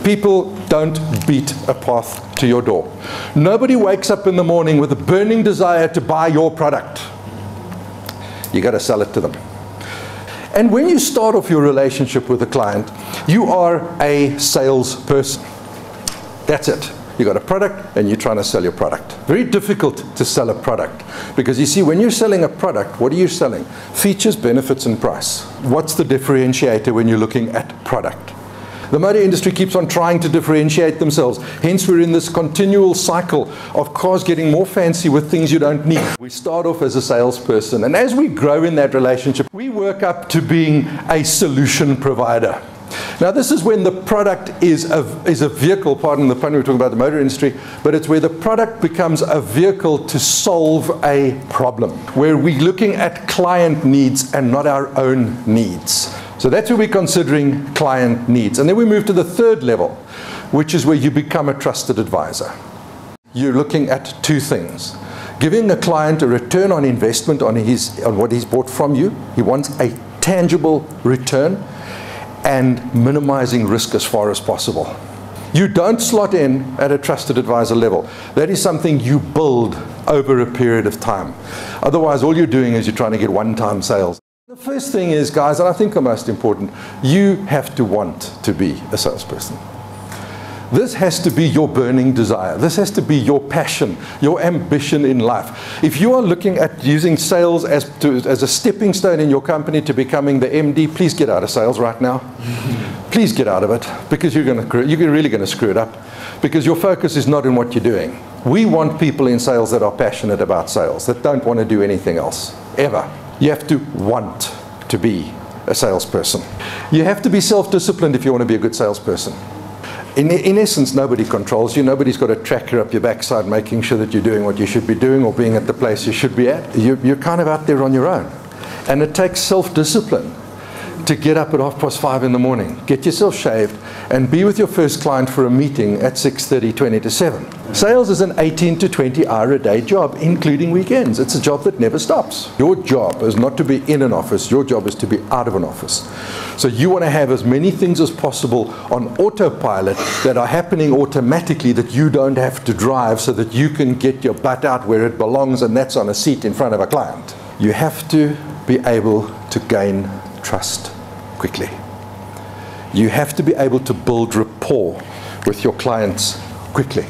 People don't beat a path to your door. Nobody wakes up in the morning with a burning desire to buy your product. You got to sell it to them. And when you start off your relationship with a client, you are a salesperson. That's it. You got a product and you're trying to sell your product. Very difficult to sell a product, because you see, when you're selling a product, what are you selling? Features, benefits, and price. What's the differentiator when you're looking at product? The motor industry keeps on trying to differentiate themselves. Hence, we're in this continual cycle of cars getting more fancy with things you don't need. We start off as a salesperson, and as we grow in that relationship, we work up to being a solution provider. Now, this is when the product is a vehicle, pardon the pun, we're talking about the motor industry, but it's where the product becomes a vehicle to solve a problem, where we're looking at client needs and not our own needs. So that's where we're considering client needs. And then we move to the third level, which is where you become a trusted advisor. You're looking at two things: giving a client a return on investment on what he's bought from you. He wants a tangible return, and minimizing risk as far as possible. You don't slot in at a trusted advisor level. That is something you build over a period of time. Otherwise, all you're doing is you're trying to get one-time sales. The first thing is, guys, and I think the most important, you have to want to be a salesperson. This has to be your burning desire. This has to be your passion, your ambition in life. If you are looking at using sales as a stepping stone in your company to becoming the MD, please get out of sales right now. Please get out of it, because you're really going to screw it up, because your focus is not in what you're doing. We want people in sales that are passionate about sales, that don't want to do anything else, ever. You have to want to be a salesperson. You have to be self-disciplined if you want to be a good salesperson. In essence, nobody controls you. Nobody's got a tracker up your backside making sure that you're doing what you should be doing or being at the place you should be at. You're kind of out there on your own. And it takes self-discipline to get up at 5:30 in the morning, get yourself shaved, and be with your first client for a meeting at 6:30, 20 to 7. Sales is an 18 to 20 hour a day job, including weekends. It's a job that never stops. Your job is not to be in an office. Your job is to be out of an office. So you want to have as many things as possible on autopilot that are happening automatically, that you don't have to drive, so that you can get your butt out where it belongs, and that's on a seat in front of a client. You have to be able to gain trust quickly. You have to be able to build rapport with your clients quickly.